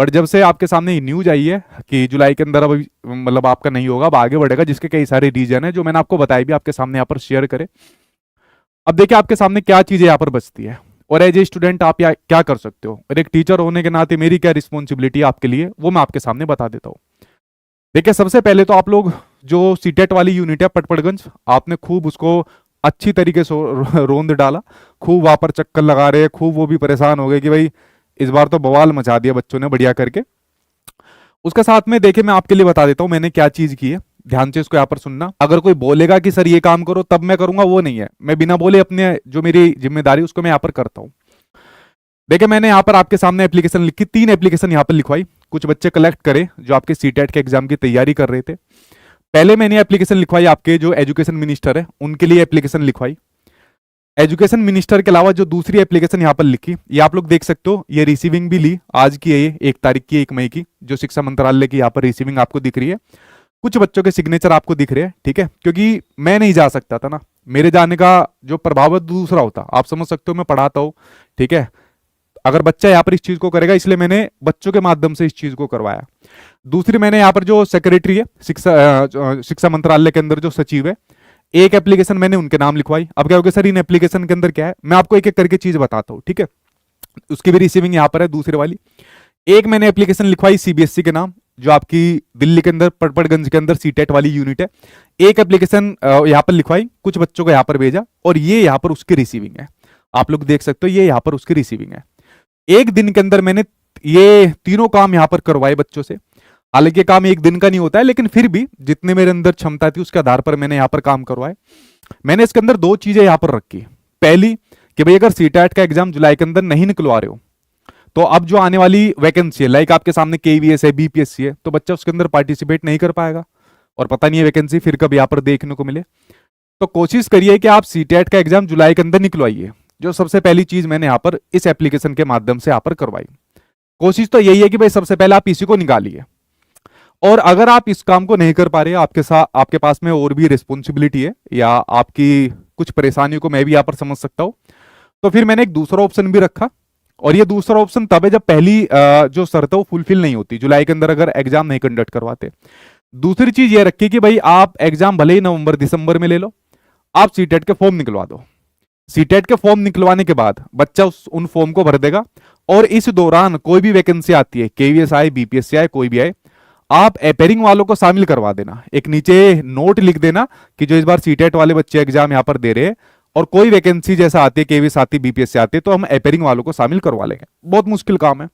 But जब से आपके सामने न्यूज आई है कि जुलाई के अंदर अब मतलब आपका नहीं होगा, अब आगे बढ़ेगा, जिसके कई सारे रीजन है जो मैंने आपको बताया भी, आपके सामने यहाँ पर शेयर करे। अब देखिए आपके सामने क्या चीजें यहाँ पर बचती है, और एज ए स्टूडेंट आप क्या कर सकते हो, और एक टीचर होने के नाते मेरी क्या रिस्पॉन्सिबिलिटी है आपके लिए, वो मैं आपके सामने बता देता हूँ। देखिए सबसे पहले तो आप लोग जो सीटेट वाली यूनिट है पटपड़गंज, आपने खूब उसको अच्छी तरीके से रोंद डाला, खूब वहां पर चक्कर लगा रहे, खूब वो भी परेशान हो गए कि भाई इस बार तो बवाल मचा दिया बच्चों ने बढ़िया करके। उसके साथ में देखिए मैं आपके लिए बता देता हूं मैंने क्या चीज की है, ध्यान से इसको यहाँ पर सुनना। अगर कोई बोलेगा कि सर ये काम करो तब मैं करूंगा, वो नहीं है, मैं बिना बोले अपने जो मेरी जिम्मेदारी उसको मैं यहाँ पर करता हूँ। देखिए मैंने यहाँ पर आपके सामने एप्लीकेशन लिखी, 3 एप्लीकेशन यहाँ पर लिखवाई, कुछ बच्चे कलेक्ट करे जो आपके सीटेट के एग्जाम की तैयारी कर रहे थे। पहले मैंने एप्लीकेशन लिखवाई आपके जो एजुकेशन मिनिस्टर है उनके लिए एप्लीकेशन लिखवाई। एजुकेशन मिनिस्टर के अलावा जो दूसरी एप्लीकेशन यहाँ पर लिखी, ये आप लोग देख सकते हो, ये रिसीविंग भी ली, आज की है ये 1 तारीख की 1 मई की, जो शिक्षा मंत्रालय की यहाँ पर रिसीविंग आपको दिख रही है। कुछ बच्चों के सिग्नेचर आपको दिख रहे हैं, ठीक है, क्योंकि मैं नहीं जा सकता था ना, मेरे जाने का जो प्रभाव है दूसरा होता, आप समझ सकते हो, मैं पढ़ाता हूँ, ठीक है। अगर बच्चा यहाँ पर इस चीज को करेगा, इसलिए मैंने बच्चों के माध्यम से इस चीज को करवाया। दूसरी मैंने यहाँ पर जो सेक्रेटरी है शिक्षा मंत्रालय के अंदर जो सचिव है, एक एप्लीकेशन मैंने उनके नाम लिखवाई। अब क्या होगा सर इन एप्लीकेशन के अंदर क्या है, मैं आपको एक एक करके चीज बताता हूँ, ठीक है। उसकी भी रिसीविंग यहाँ पर है दूसरे वाली। एक मैंने एप्लीकेशन लिखवाई सीबीएसई के नाम, जो आपकी दिल्ली के अंदर पटपड़गंज के अंदर सीटेट वाली यूनिट है। एक एप्लीकेशन यहाँ पर लिखवाई, कुछ बच्चों को यहाँ पर भेजा, और ये यहाँ पर उसकी रिसीविंग है, आप लोग देख सकते हो, ये यहाँ पर उसकी रिसीविंग है। एक दिन के अंदर मैंने ये तीनों काम यहाँ पर करवाए बच्चों से। हालांकि काम एक दिन का नहीं होता है, लेकिन फिर भी जितने मेरे अंदर क्षमता थी उसके आधार पर मैंने यहाँ पर काम करवाए। मैंने इसके अंदर 2 चीजें यहाँ पर रखी। पहली कि भाई अगर सीटेट का एग्जाम जुलाई के अंदर नहीं निकलवा रहे हो, तो अब जो आने वाली वैकेंसी है, लाइक आपके सामने केवीएस है, बीपीएससी है, तो बच्चा उसके अंदर पार्टिसिपेट नहीं कर पाएगा, और पता नहीं है वैकेंसी फिर कब यहाँ पर देखने को मिले। तो कोशिश करिए कि आप सीटेट का एग्जाम जुलाई के अंदर निकलवाइए। जो सबसे पहली चीज मैंने यहाँ पर इस एप्लीकेशन के माध्यम से यहाँ पर करवाई। कोशिश तो यही है कि भाई सबसे पहले आप इसी को निकालिए, और अगर आप इस काम को नहीं कर पा रहे, आपके साथ आपके पास में और भी रिस्पॉन्सिबिलिटी है, या आपकी कुछ परेशानियों को मैं भी यहाँ पर समझ सकता हूँ, तो फिर मैंने एक दूसरा ऑप्शन भी रखा। और ये दूसरा ऑप्शन तब है जब पहली जो शर्त है वो फुलफिल नहीं होती, जुलाई के अंदर अगर एग्जाम नहीं कंडक्ट करवाते। दूसरी चीज ये रखी कि भाई आप एग्जाम भले ही नवंबर दिसंबर में ले लो, आप सीटेट के फॉर्म निकलवा दो। सीटेट के फॉर्म निकलवाने के बाद बच्चा उन फॉर्म को भर देगा, और इस दौरान कोई भी वैकेंसी आती है, केवीएस आए, बीपीएससी आए, कोई भी आए, आप अपेयरिंग वालों को शामिल करवा देना। एक नीचे नोट लिख देना कि जो इस बार सीटेट वाले बच्चे एग्जाम यहाँ पर दे रहे हैं, और कोई वैकेंसी जैसा आती है, केवीएस आती है, बीपीएससी आती है, तो हम अपेयरिंग वालों को शामिल करवा लेंगे। बहुत मुश्किल काम है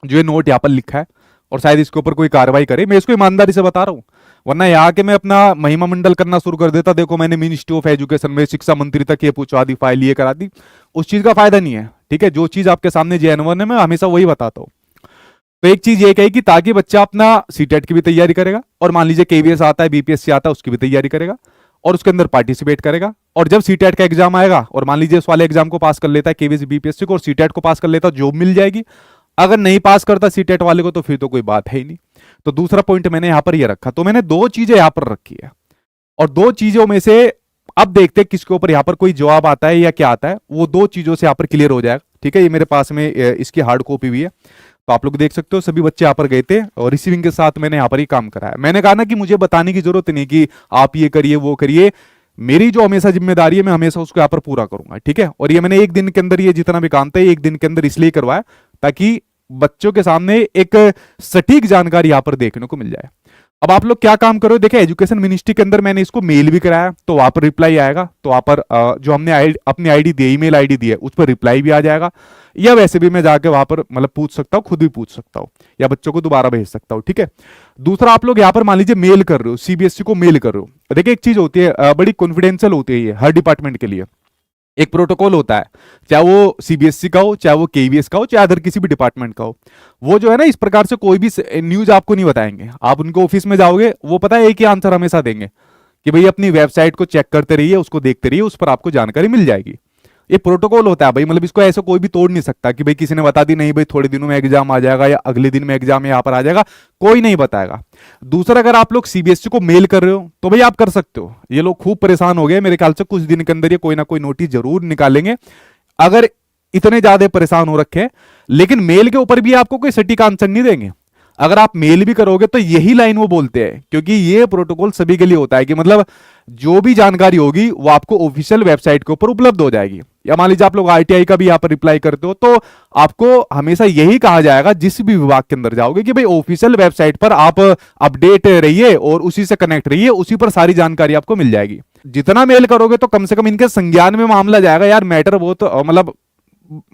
जो ये नोट यहाँ पर लिखा है, और शायद इसके ऊपर कोई कार्रवाई करे, मैं इसको ईमानदारी से बता रहा हूँ, वरना यहाँ के मैं अपना महिमा मंडल करना शुरू कर देता, देखो मैंने मिनिस्ट्री ऑफ एजुकेशन में शिक्षा मंत्री तक ये पूछवा दी, फाइल ये करा दी, उस चीज का फायदा नहीं है, ठीक है। जो चीज आपके सामने जेन्युइन है मैं हमेशा वही बताता हूँ। तो एक चीज ये कही कि ताकि बच्चा अपना सीटेट की भी तैयारी करेगा, और मान लीजिए केवीएस आता है, बीपीएससी आता है, उसकी भी तैयारी करेगा, और उसके अंदर पार्टिसिपेट करेगा। और जब सीटेट का एग्जाम आएगा, और मान लीजिए उस वाले एग्जाम को पास कर लेता है, केवीएस बीपीएससी को, और सीटेट को पास कर लेता है, जॉब मिल जाएगी। अगर नहीं पास करता सीटेट वाले को, तो फिर तो कोई बात है ही नहीं। तो दूसरा पॉइंट मैंने यहां पर ये रखा। तो मैंने 2 चीजें यहां पर रखी है, और 2 चीजों में से अब देखते हैं किसके ऊपर यहां पर कोई जवाब आता है या क्या आता है, वो 2 चीजों से यहां पर क्लियर हो जाएगा, ठीक है। ये मेरे पास में इसकी हार्ड कॉपी भी है, तो आप लोग देख सकते हो, सभी बच्चे यहाँ पर गए थे, और रिसीविंग के साथ मैंने यहाँ पर ही काम कराया। मैंने कहा ना कि मुझे बताने की जरूरत नहीं कि आप ये करिए वो करिए, मेरी जो हमेशा जिम्मेदारी है मैं हमेशा उसको यहाँ पर पूरा करूंगा, ठीक है। और ये मैंने एक दिन के अंदर ये जितना भी काम था, एक दिन के अंदर इसलिए करवाया ताकि बच्चों के सामने एक सटीक जानकारी यहाँ पर देखने को मिल जाए। अब आप लोग क्या काम करो, देखिए एजुकेशन मिनिस्ट्री के अंदर मैंने इसको मेल भी कराया, तो वहां पर रिप्लाई आएगा, तो वहां पर जो हमने अपनी आईडी दी, ईमेल आईडी दी है, उस पर रिप्लाई भी आ जाएगा, या वैसे भी मैं जाके वहां पर मतलब पूछ सकता हूँ, खुद भी पूछ सकता हूँ, या बच्चों को दोबारा भेज सकता हूँ, ठीक है। दूसरा, आप लोग यहाँ पर मान लीजिए मेल कर रहे हो, सीबीएसई को मेल कर रहे हो, देखिए एक चीज होती है बड़ी कॉन्फिडेंशियल होती है ये हर डिपार्टमेंट के लिए, एक प्रोटोकॉल होता है, चाहे वो सीबीएसई का हो, चाहे वो केवीएस का हो, चाहे अदर किसी भी डिपार्टमेंट का हो। वो जो है ना, इस प्रकार से कोई भी न्यूज आपको नहीं बताएंगे। आप उनके ऑफिस में जाओगे, वो पता है एक ही आंसर हमेशा देंगे कि भाई अपनी वेबसाइट को चेक करते रहिए, उसको देखते रहिए, उस पर आपको जानकारी मिल जाएगी। ये प्रोटोकॉल होता है भाई, मतलब इसको ऐसे कोई भी तोड़ नहीं सकता कि भाई किसी ने बता दी, नहीं भाई थोड़े दिनों में एग्जाम आ जाएगा, या अगले दिन में एग्जाम यहाँ पर आ जाएगा, कोई नहीं बताएगा। दूसरा, अगर आप लोग सीबीएसई को मेल कर रहे हो तो भाई आप कर सकते हो। ये लोग खूब परेशान हो गए, मेरे ख्याल से कुछ दिन के अंदर ये कोई ना कोई नोटिस जरूर निकालेंगे, अगर इतने ज्यादा परेशान हो रखे हैं। लेकिन मेल के ऊपर भी आपको कोई सटीक आंसर नहीं देंगे। अगर आप मेल भी करोगे तो यही लाइन वो बोलते हैं, क्योंकि ये प्रोटोकॉल सभी के लिए होता है कि मतलब जो भी जानकारी होगी वो आपको ऑफिशियल वेबसाइट के ऊपर उपलब्ध हो जाएगी। या मान लीजिए आप लोग आरटीआई का भी यहाँ पर रिप्लाई करते हो तो आपको हमेशा यही कहा जाएगा जिस भी विभाग के अंदर जाओगे कि भाई ऑफिशियल वेबसाइट पर आप अपडेट रहिए और उसी से कनेक्ट रहिए, उसी पर सारी जानकारी आपको मिल जाएगी। जितना मेल करोगे तो कम से कम इनके संज्ञान में मामला जाएगा, यार मैटर बहुत मतलब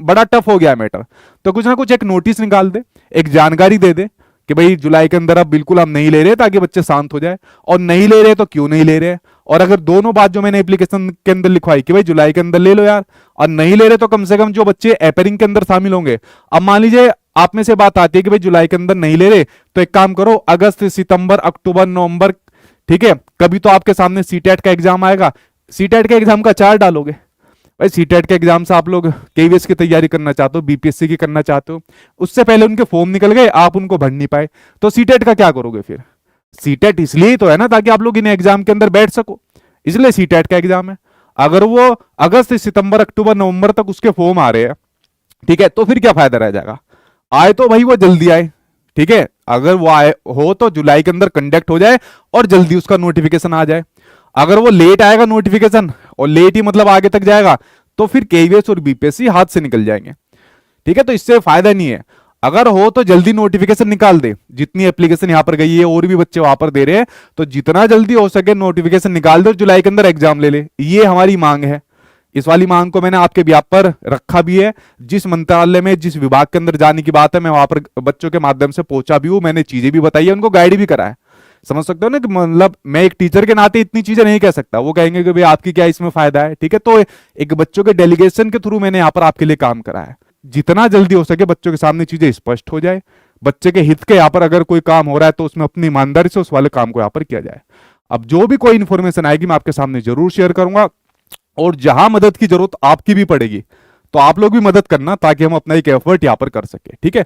बड़ा टफ हो गया मैटर, तो कुछ ना कुछ एक नोटिस निकाल दे, एक जानकारी दे दे कि भाई जुलाई के अंदर अब बिल्कुल हम नहीं ले रहे, ताकि बच्चे शांत हो जाए। और नहीं ले रहे तो क्यों नहीं ले रहे, और अगर दोनों बात जो मैंने एप्लीकेशन के अंदर लिखवाई कि भाई जुलाई के अंदर ले लो यार, और नहीं ले रहे तो कम से कम जो बच्चे एपेरिंग के अंदर शामिल होंगे, अब मान लीजिए आप में से बात आती है कि भाई जुलाई के अंदर नहीं ले रहे, तो एक काम करो अगस्त सितंबर अक्टूबर नवंबर, ठीक है, कभी तो आपके सामने सीटेट का एग्जाम आएगा, सीटेट के एग्जाम का चार्ट डालोगे। भाई सीटेट के एग्जाम से आप लोग केवीएस की तैयारी करना चाहते हो, बीपीएससी की करना चाहते हो, उससे पहले उनके फॉर्म निकल गए, आप उनको भर नहीं पाए, तो सीटेट का क्या करोगे फिर? सीटेट इसलिए ही तो है ना ताकि आप लोग इन एग्जाम के अंदर बैठ सको, इसलिए सीटेट का एग्जाम है। अगर वो अगस्त सितंबर अक्टूबर नवंबर तक उसके फॉर्म आ रहे हैं, ठीक है, तो फिर क्या फायदा रह जाएगा? आए तो भाई वो जल्दी आए, ठीक है, अगर वो आए हो तो जुलाई के अंदर कंडक्ट हो जाए और जल्दी उसका नोटिफिकेशन आ जाए। अगर वो लेट आएगा नोटिफिकेशन, और लेट ही मतलब आगे तक जाएगा, तो फिर केवीएस और बीपीएससी हाथ से निकल जाएंगे, ठीक है, तो इससे फायदा नहीं है। अगर हो तो जल्दी नोटिफिकेशन निकाल दे, जितनी एप्लीकेशन यहां पर गई है और भी बच्चे वहां पर दे रहे हैं, तो जितना जल्दी हो सके नोटिफिकेशन निकाल दे और जुलाई के अंदर एग्जाम ले ले, ये हमारी मांग है। इस वाली मांग को मैंने आपके व्याप पर रखा भी है, जिस मंत्रालय में जिस विभाग के अंदर जाने की बात है मैं वहां पर बच्चों के माध्यम से पहुंचा भी हूं, मैंने चीजें भी बताई है, उनको गाइड भी करा है। समझ सकते हो ना कि मतलब मैं एक टीचर के नाते इतनी चीजें नहीं कह सकता, वो कहेंगे कि भाई आपकी क्या इसमें फायदा है, ठीक है, तो एक बच्चों के डेलीगेशन के थ्रू मैंने यहाँ पर आपके लिए काम करा है। जितना जल्दी हो सके बच्चों के सामने चीजें स्पष्ट हो जाए, बच्चे के हित के यहाँ पर अगर कोई काम हो रहा है तो उसमें अपनी ईमानदारी से उस वाले काम को यहाँ पर किया जाए। अब जो भी कोई इंफॉर्मेशन आएगी मैं आपके सामने जरूर शेयर करूंगा, और जहां मदद की जरूरत आपकी भी पड़ेगी तो आप लोग भी मदद करना, ताकि हम अपना एक एफर्ट यहाँ पर कर सके, ठीक है।